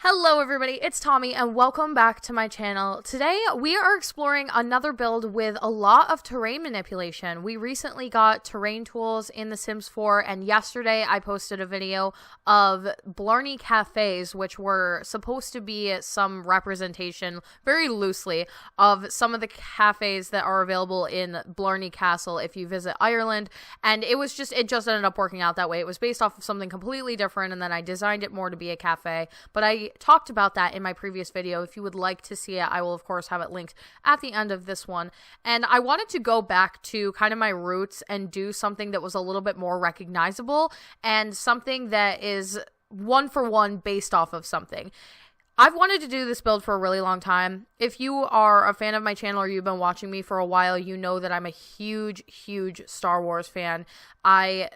Hello everybody, it's Tommy and welcome back to my channel. Today we are exploring another build with a lot of terrain manipulation. We recently got terrain tools in The Sims 4 and yesterday I posted a video of Blarney cafes, which were supposed to be some representation, very loosely, of some of the cafes that are available in Blarney Castle if you visit Ireland, and it just ended up working out that way. It was based off of something completely different and then I designed it more to be a cafe, but I talked about that in my previous video. If you would like to see it, I will of course have it linked at the end of this one. And I wanted to go back to kind of my roots and do something that was a little bit more recognizable and something that is one for one based off of something. I've wanted to do this build for a really long time. If you are a fan of my channel or you've been watching me for a while, you know that I'm a huge Star Wars fan. I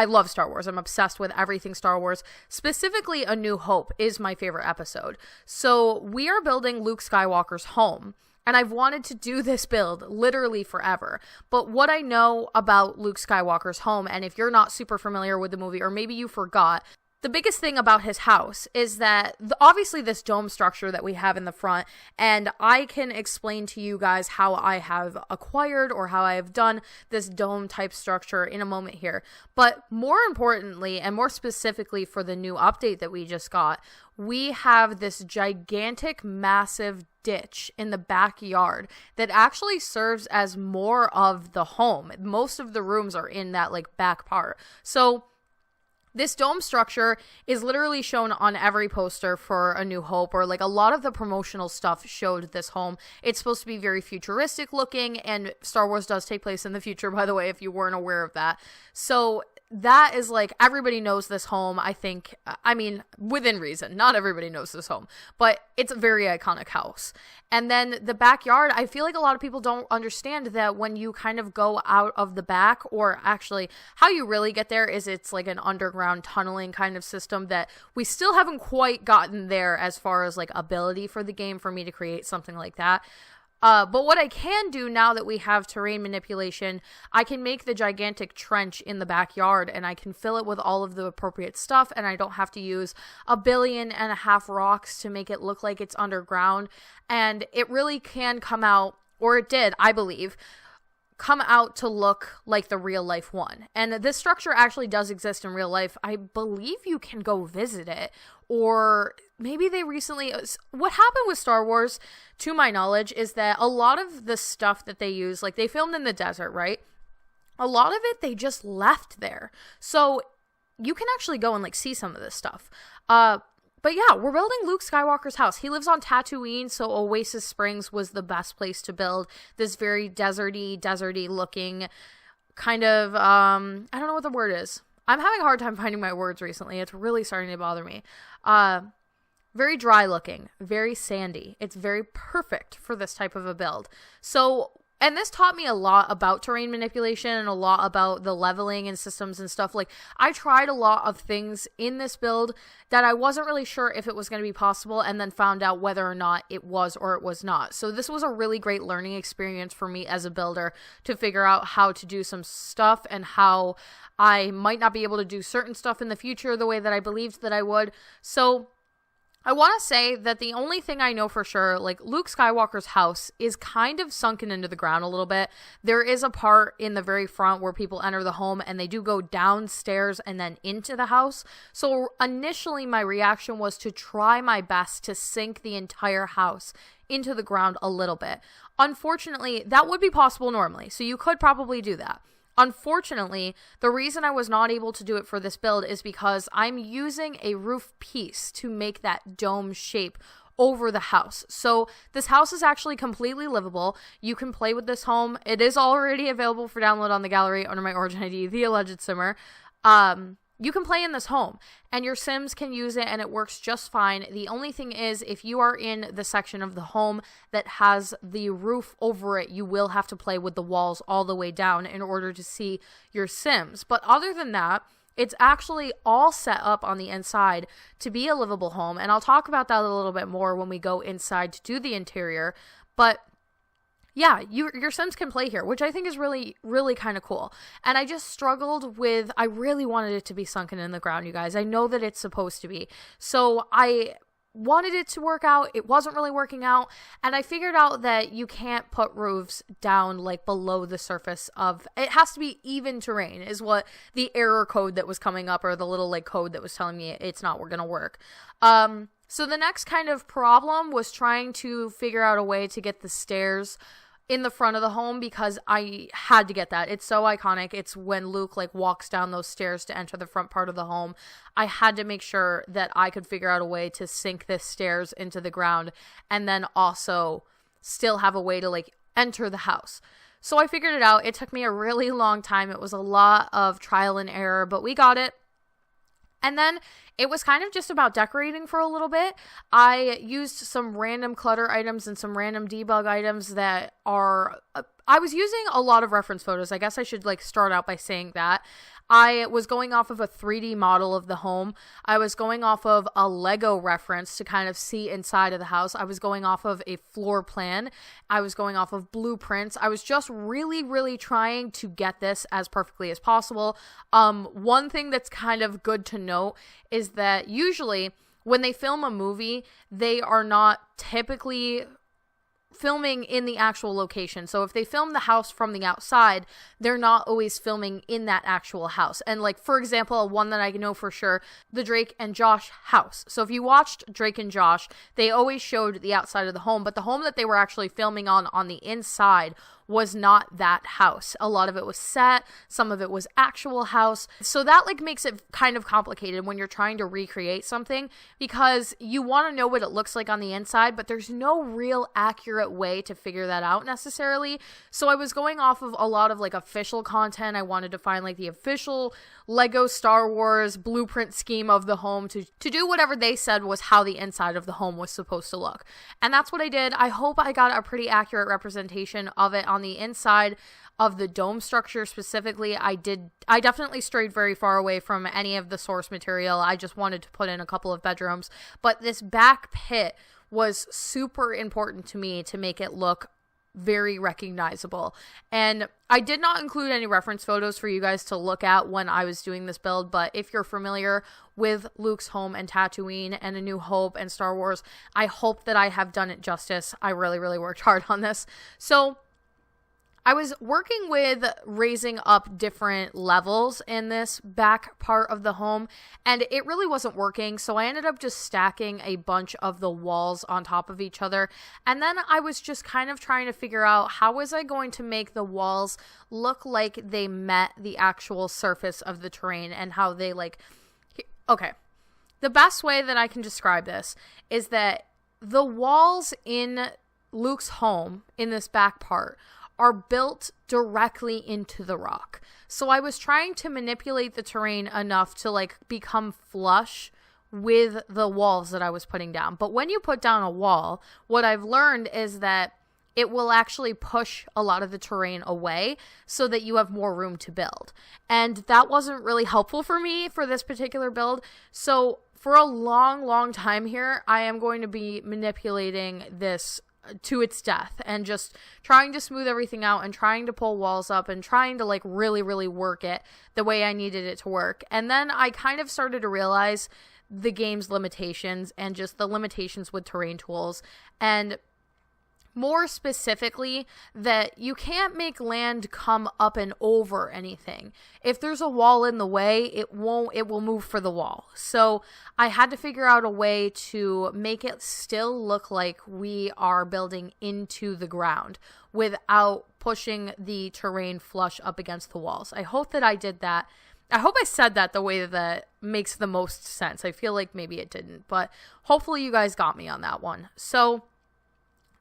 love Star Wars. I'm obsessed with everything Star Wars. Specifically, A New Hope is my favorite episode. So we are building Luke Skywalker's home. And I've wanted to do this build literally forever. But what I know about Luke Skywalker's home, and if you're not super familiar with the movie, or maybe you forgot, the biggest thing about his house is that obviously this dome structure that we have in the front, and I can explain to you guys how I have acquired or how I have done this dome type structure in a moment here. But more importantly, and more specifically for the new update that we just got, we have this gigantic, massive ditch in the backyard that actually serves as more of the home. Most of the rooms are in that like back part. So this dome structure is literally shown on every poster for A New Hope, or like a lot of the promotional stuff showed this home. It's supposed to be very futuristic looking, and Star Wars does take place in the future, by the way, if you weren't aware of that. So that is like, everybody knows this home, I think. I mean, within reason. Not everybody knows this home, but it's a very iconic house. And then the backyard, I feel like a lot of people don't understand that when you kind of go out of the back, or actually how you really get there is it's like an underground tunneling kind of system that we still haven't quite gotten there as far as like ability for the game for me to create something like that. But what I can do now that we have terrain manipulation, I can make the gigantic trench in the backyard and I can fill it with all of the appropriate stuff, and I don't have to use 1.5 billion rocks to make it look like it's underground. And it really can come out, or it did, I believe, come out to look like the real life one. And this structure actually does exist in real life. I believe you can go visit it, or maybe they recently, what happened with Star Wars, to my knowledge, is that a lot of the stuff that they use, like they filmed in the desert, right? A lot of it they just left there. So you can actually go and like see some of this stuff. But yeah, we're building Luke Skywalker's house. He lives on Tatooine, so Oasis Springs was the best place to build this very deserty looking kind of, I don't know what the word is. I'm having a hard time finding my words recently. It's really starting to bother me. Very dry looking, very sandy. It's very perfect for this type of a build. So, and this taught me a lot about terrain manipulation and a lot about the leveling and systems and stuff. Like, I tried a lot of things in this build that I wasn't really sure if it was going to be possible, and then found out whether or not it was or it was not. So this was a really great learning experience for me as a builder to figure out how to do some stuff and how I might not be able to do certain stuff in the future the way that I believed that I would. So I want to say that the only thing I know for sure, like Luke Skywalker's house is kind of sunken into the ground a little bit. There is a part in the very front where people enter the home and they do go downstairs and then into the house. So initially my reaction was to try my best to sink the entire house into the ground a little bit. Unfortunately, that would be possible normally, so you could probably do that. Unfortunately, the reason I was not able to do it for this build is because I'm using a roof piece to make that dome shape over the house. So this house is actually completely livable. You can play with this home. It is already available for download on the gallery under my origin ID, theallegedsimmer. You can play in this home and your Sims can use it and it works just fine. The only thing is, if you are in the section of the home that has the roof over it, you will have to play with the walls all the way down in order to see your Sims. But other than that, it's actually all set up on the inside to be a livable home. And I'll talk about that a little bit more when we go inside to do the interior. But yeah, your Sims can play here, which I think is really, really kind of cool. And I just struggled with, I really wanted it to be sunken in the ground, you guys. I know that it's supposed to be. So I wanted it to work out. It wasn't really working out. And I figured out that you can't put roofs down like below the surface of, it has to be even terrain is what the error code that was coming up, or the little like code that was telling me it's not going to work. So the next kind of problem was trying to figure out a way to get the stairs in the front of the home, because I had to get that. It's so iconic. It's when Luke like walks down those stairs to enter the front part of the home. I had to make sure that I could figure out a way to sink the stairs into the ground and then also still have a way to like enter the house. So I figured it out. It took me a really long time. It was a lot of trial and error, but we got it. And then it was kind of just about decorating for a little bit. I used some random clutter items and some random debug items that are, I was using a lot of reference photos. I guess I should like start out by saying that. I was going off of a 3D model of the home. I was going off of a Lego reference to kind of see inside of the house. I was going off of a floor plan. I was going off of blueprints. I was just really, really trying to get this as perfectly as possible. One thing that's kind of good to note is that usually when they film a movie, they are not typically filming in the actual location. So if they film the house from the outside, they're not always filming in that actual house. And like, for example, one that I know for sure, the Drake and Josh house. So if you watched Drake and Josh, they always showed the outside of the home, but the home that they were actually filming on the inside was not that house. A lot of it was set, some of it was actual house. So that like makes it kind of complicated when you're trying to recreate something, because you want to know what it looks like on the inside, but there's no real accurate way to figure that out necessarily. So I was going off of a lot of like official content. I wanted to find like the official Lego Star Wars blueprint scheme of the home to do whatever they said was how the inside of the home was supposed to look. And that's what I did. I hope I got a pretty accurate representation of it on the inside of the dome structure specifically. I definitely strayed very far away from any of the source material. I just wanted to put in a couple of bedrooms, but this back pit was super important to me to make it look very recognizable. And I did not include any reference photos for you guys to look at when I was doing this build, but if you're familiar with Luke's home and Tatooine and A New Hope and Star Wars, I hope that I have done it justice. I really, really worked hard on this. So I was working with raising up different levels in this back part of the home, and it really wasn't working, so I ended up just stacking a bunch of the walls on top of each other, and then I was just kind of trying to figure out how was I going to make the walls look like they met the actual surface of the terrain, and how they like, okay, the best way that I can describe this is that the walls in Luke's home, in this back part, are built directly into the rock. So I was trying to manipulate the terrain enough to like become flush with the walls that I was putting down. But when you put down a wall, what I've learned is that it will actually push a lot of the terrain away so that you have more room to build. And that wasn't really helpful for me for this particular build. So for a long, long time here, I am going to be manipulating this to its death and just trying to smooth everything out and trying to pull walls up and trying to like really, really work it the way I needed it to work. And then I kind of started to realize the game's limitations and just the limitations with terrain tools, and more specifically that you can't make land come up and over anything. If there's a wall in the way, it will move for the wall. So I had to figure out a way to make it still look like we are building into the ground without pushing the terrain flush up against the walls. I hope that I did that. I hope I said that the way that makes the most sense. I feel like maybe it didn't, but hopefully you guys got me on that one. So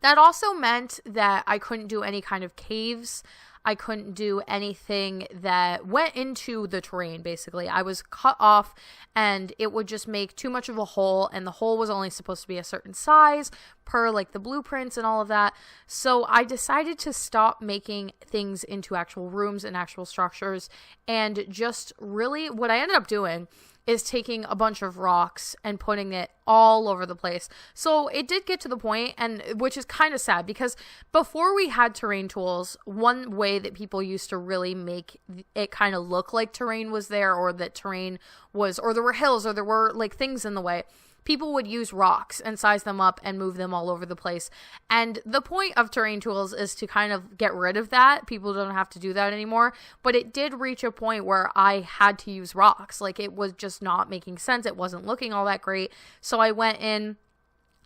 that also meant that I couldn't do any kind of caves. I couldn't do anything that went into the terrain, basically. I was cut off, and it would just make too much of a hole, and the hole was only supposed to be a certain size per, like, the blueprints and all of that. So I decided to stop making things into actual rooms and actual structures, and just really, what I ended up doing is taking a bunch of rocks and putting it all over the place. So it did get to the point, and which is kind of sad, because before we had terrain tools, one way that people used to really make it kind of look like terrain was there, or that terrain was, or there were hills, or there were like things in the way, people would use rocks and size them up and move them all over the place. And the point of terrain tools is to kind of get rid of that. People don't have to do that anymore. But it did reach a point where I had to use rocks. Like, it was just not making sense. It wasn't looking all that great. So I went in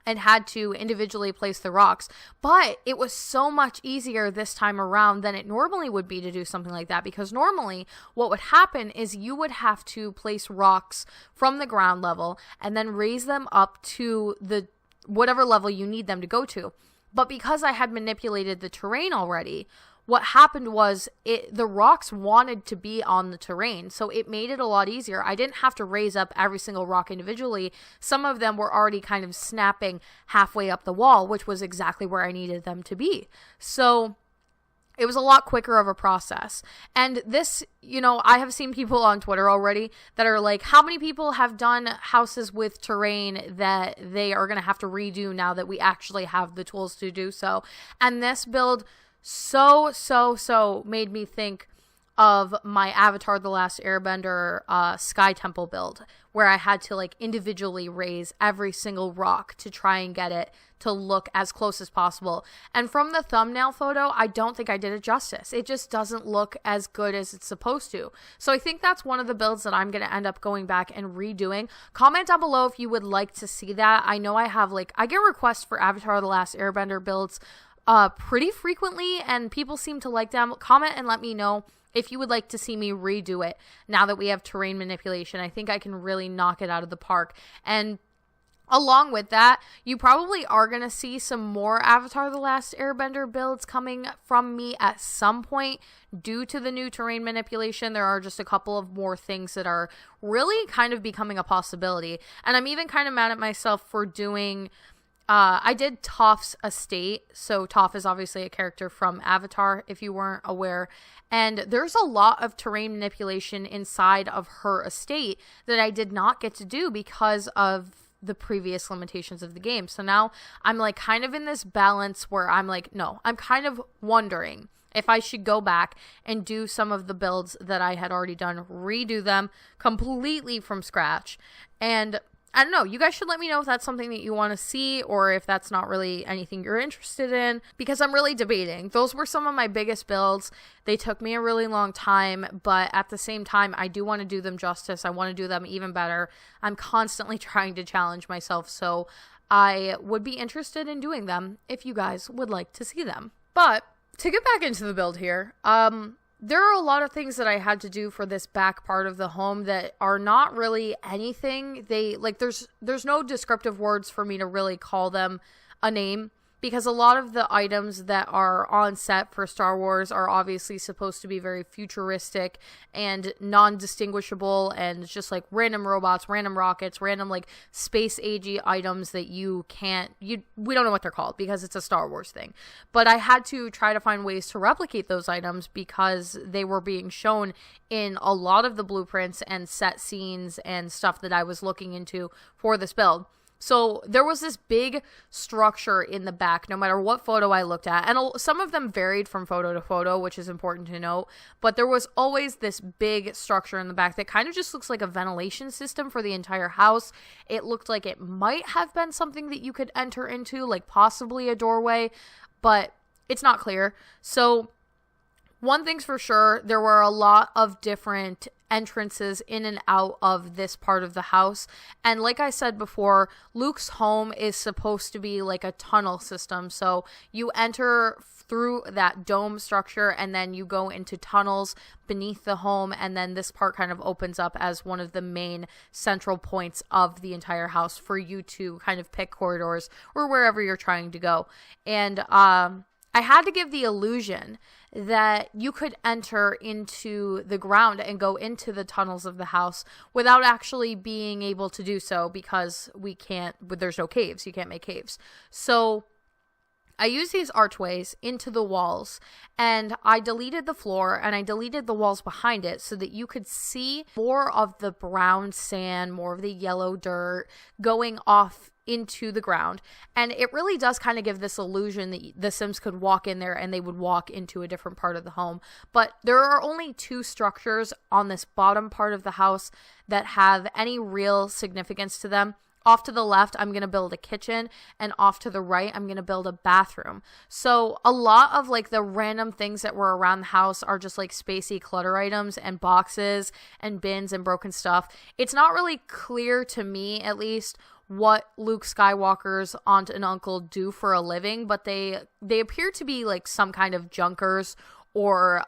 and had to individually place the rocks. But it was so much easier this time around than it normally would be to do something like that, because normally what would happen is you would have to place rocks from the ground level and then raise them up to the whatever level you need them to go to. But because I had manipulated the terrain already, what happened was the rocks wanted to be on the terrain, so it made it a lot easier. I didn't have to raise up every single rock individually. Some of them were already kind of snapping halfway up the wall, which was exactly where I needed them to be. So it was a lot quicker of a process. And this, I have seen people on Twitter already that are like, how many people have done houses with terrain that they are going to have to redo now that we actually have the tools to do so? And this build so made me think of my Avatar The Last Airbender Sky Temple build, where I had to like individually raise every single rock to try and get it to look as close as possible. And from the thumbnail photo, I don't think I did it justice. It just doesn't look as good as it's supposed to. So I think that's one of the builds that I'm going to end up going back and redoing. Comment down below if you would like to see that. I know I get requests for Avatar The Last Airbender builds pretty frequently, and people seem to like them. Comment and let me know if you would like to see me redo it now that we have terrain manipulation. I think I can really knock it out of the park. And along with that, you probably are going to see some more Avatar The Last Airbender builds coming from me at some point due to the new terrain manipulation. There are just a couple of more things that are really kind of becoming a possibility. And I'm even kind of mad at myself for doing I did Toph's estate. So Toph is obviously a character from Avatar, if you weren't aware. And there's a lot of terrain manipulation inside of her estate that I did not get to do because of the previous limitations of the game. So now I'm like kind of in this balance where I'm like, no, I'm kind of wondering if I should go back and do some of the builds that I had already done, redo them completely from scratch. And I don't know, you guys should let me know if that's something that you want to see, or if that's not really anything you're interested in, because I'm really debating. Those were some of my biggest builds. They took me a really long time, but at the same time, I do want to do them justice. I want to do them even better. I'm constantly trying to challenge myself, so I would be interested in doing them if you guys would like to see them. But to get back into the build here, there are a lot of things that I had to do for this back part of the home that are not really anything. There's no descriptive words for me to really call them a name, because a lot of the items that are on set for Star Wars are obviously supposed to be very futuristic and non-distinguishable, and just like random robots, random rockets, random like space agey items that we don't know what they're called because it's a Star Wars thing. But I had to try to find ways to replicate those items because they were being shown in a lot of the blueprints and set scenes and stuff that I was looking into for this build. So there was this big structure in the back, no matter what photo I looked at. And some of them varied from photo to photo, which is important to note. But there was always this big structure in the back that kind of just looks like a ventilation system for the entire house. It looked like it might have been something that you could enter into, like possibly a doorway, but it's not clear. So one thing's for sure, there were a lot of different entrances in and out of this part of the house. And like I said before, Luke's home is supposed to be like a tunnel system. So you enter through that dome structure and then you go into tunnels beneath the home, and then this part kind of opens up as one of the main central points of the entire house for you to kind of pick corridors or wherever you're trying to go. And I had to give the illusion that you could enter into the ground and go into the tunnels of the house without actually being able to do so, because there's no caves. You can't make caves. So I used these archways into the walls, and I deleted the floor and I deleted the walls behind it so that you could see more of the brown sand, more of the yellow dirt going off into the ground. And it really does kind of give this illusion that the Sims could walk in there and they would walk into a different part of the home. But there are only 2 structures on this bottom part of the house that have any real significance to them. Off to the left, I'm going to build a kitchen, and off to the right, I'm going to build a bathroom. So a lot of like the random things that were around the house are just like spacey clutter items and boxes and bins and broken stuff. It's not really clear to me, at least, what Luke Skywalker's aunt and uncle do for a living, but they appear to be like some kind of junkers, or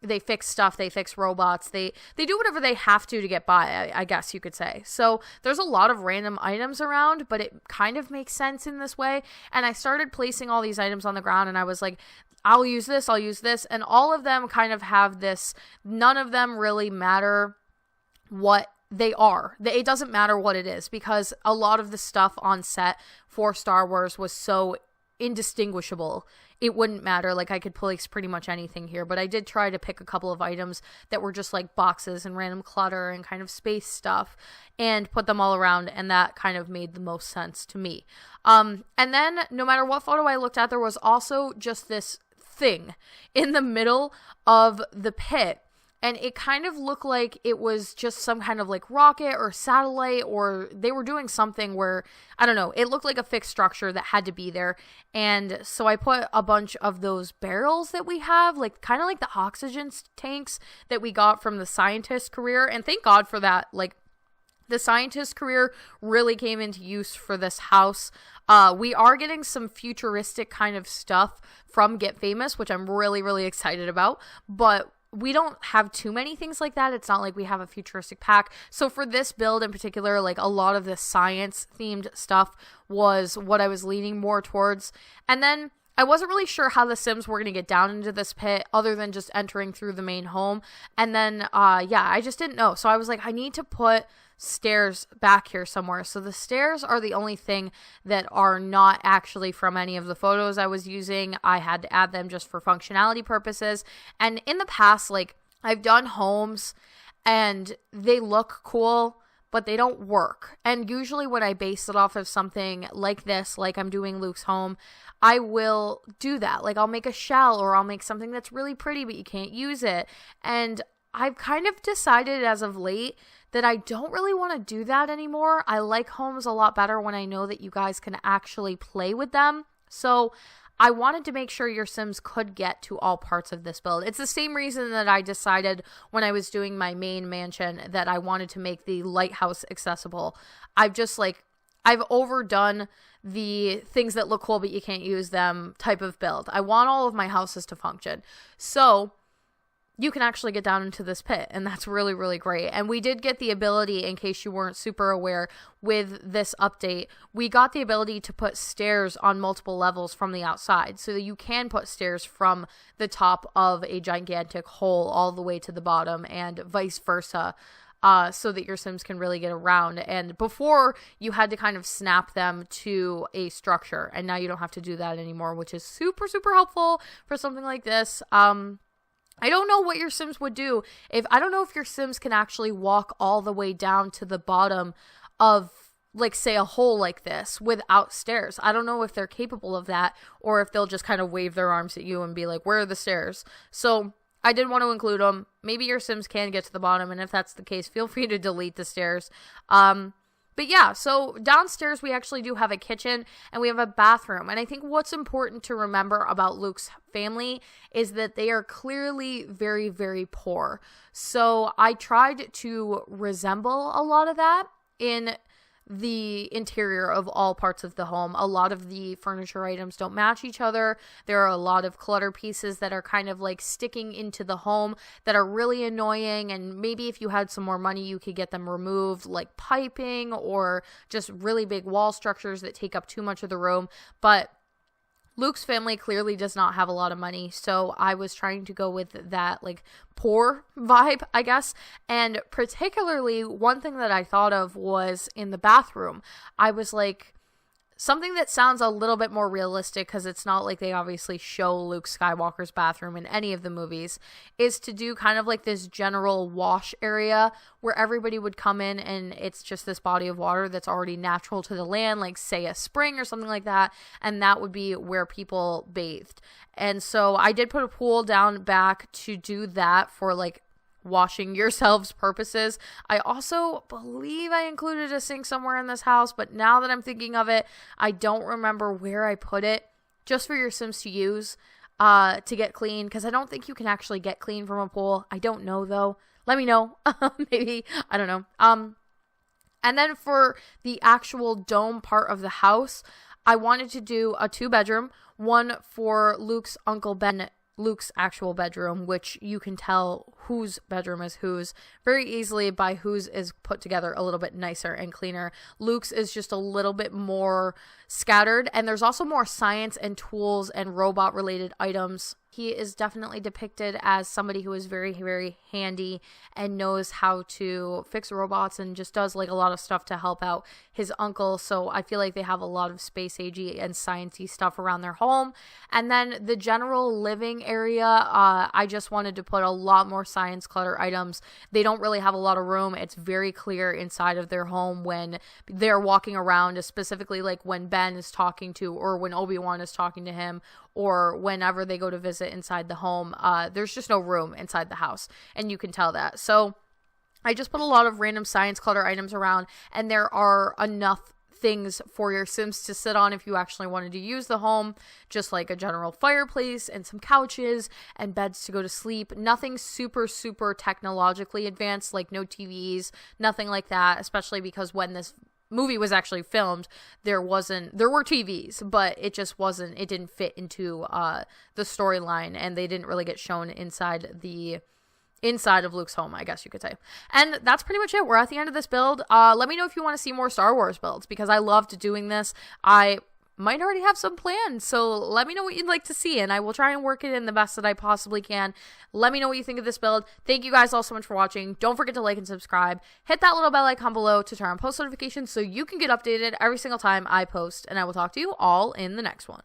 they fix stuff, they fix robots, they do whatever they have to get by, I guess you could say. So there's a lot of random items around, but it kind of makes sense in this way. And I started placing all these items on the ground, and I was like, I'll use this, and all of them kind of have this, none of them really matter what they are. It doesn't matter what it is, because a lot of the stuff on set for Star Wars was so indistinguishable, it wouldn't matter. Like, I could place pretty much anything here, but I did try to pick a couple of items that were just like boxes and random clutter and kind of space stuff and put them all around, and that kind of made the most sense to me. And then no matter what photo I looked at, there was also just this thing in the middle of the pit. And it kind of looked like it was just some kind of like rocket or satellite, or they were doing something where, I don't know, it looked like a fixed structure that had to be there. And so I put a bunch of those barrels that we have, like kind of like the oxygen tanks that we got from the scientist career. And thank God for that. Like, the scientist career really came into use for this house. We are getting some futuristic kind of stuff from Get Famous, which I'm really, really excited about. But we don't have too many things like that. It's not like we have a futuristic pack. So for this build in particular, like a lot of the science themed stuff was what I was leaning more towards. And then I wasn't really sure how the Sims were going to get down into this pit other than just entering through the main home. And then, I just didn't know. So I was like, I need to put stairs back here somewhere. So the stairs are the only thing that are not actually from any of the photos I was using. I had to add them just for functionality purposes. And in the past, like, I've done homes and they look cool, but they don't work. And usually when I base it off of something like this, like I'm doing Luke's home, I will do that. Like, I'll make a shell, or I'll make something that's really pretty, but you can't use it. And I've kind of decided as of late that I don't really want to do that anymore. I like homes a lot better when I know that you guys can actually play with them. So I wanted to make sure your Sims could get to all parts of this build. It's the same reason that I decided when I was doing my main mansion that I wanted to make the lighthouse accessible. I've overdone the things that look cool but you can't use them type of build. I want all of my houses to function. So you can actually get down into this pit, and that's really, really great. And we did get the ability, in case you weren't super aware, with this update, we got the ability to put stairs on multiple levels from the outside. So that you can put stairs from the top of a gigantic hole all the way to the bottom, and vice versa. So that your Sims can really get around. And before, you had to kind of snap them to a structure, and now you don't have to do that anymore, which is super, super helpful for something like this. I don't know what your Sims would do I don't know if your Sims can actually walk all the way down to the bottom of, like, say, a hole like this without stairs. I don't know if they're capable of that, or if they'll just kind of wave their arms at you and be like, where are the stairs? So I did want to include them. Maybe your Sims can get to the bottom, and if that's the case, feel free to delete the stairs. But yeah, so downstairs we actually do have a kitchen and we have a bathroom. And I think what's important to remember about Luke's family is that they are clearly very, very poor. So I tried to resemble a lot of that in the interior of all parts of the home. A lot of the furniture items don't match each other. There are a lot of clutter pieces that are kind of like sticking into the home that are really annoying, and maybe if you had some more money you could get them removed, like piping or just really big wall structures that take up too much of the room. But Luke's family clearly does not have a lot of money, so I was trying to go with that, like, poor vibe, I guess. And particularly, one thing that I thought of was in the bathroom. I was like, something that sounds a little bit more realistic, because it's not like they obviously show Luke Skywalker's bathroom in any of the movies, is to do kind of like this general wash area where everybody would come in and it's just this body of water that's already natural to the land, like say a spring or something like that, and that would be where people bathed. And so I did put a pool down back to do that for like washing yourselves purposes. I also believe I included a sink somewhere in this house, but now that I'm thinking of it, I don't remember where I put it, just for your Sims to use to get clean, because I don't think you can actually get clean from a pool. I don't know though. Let me know. Maybe, I don't know. And then for the actual dome part of the house, I wanted to do a 2-bedroom, one for Luke's Uncle Ben, Luke's actual bedroom, which you can tell whose bedroom is whose very easily by whose is put together a little bit nicer and cleaner. Luke's is just a little bit more scattered, and there's also more science and tools and robot related items. He is definitely depicted as somebody who is very, very handy and knows how to fix robots and just does like a lot of stuff to help out his uncle. So I feel like they have a lot of space agey and sciencey stuff around their home. And then the general living area, I just wanted to put a lot more science clutter items. They don't really have a lot of room. It's very clear inside of their home when they're walking around, specifically like when Ben is talking to, or when Obi-Wan is talking to him, or whenever they go to visit inside the home. There's just no room inside the house, and you can tell that. So I just put a lot of random science clutter items around, and there are enough things for your Sims to sit on if you actually wanted to use the home, just like a general fireplace and some couches and beds to go to sleep. Nothing super, super technologically advanced, like no TVs, nothing like that, especially because when this movie was actually filmed, there were TVs, but it didn't fit into the storyline, and they didn't really get shown inside of Luke's home, I guess you could say. And that's pretty much it. We're at the end of this build. Let me know if you want to see more Star Wars builds, because I loved doing this. I might already have some planned, so let me know what you'd like to see, and I will try and work it in the best that I possibly can. Let me know what you think of this build. Thank you guys all so much for watching. Don't forget to like and subscribe. Hit that little bell icon below to turn on post notifications so you can get updated every single time I post, and I will talk to you all in the next one.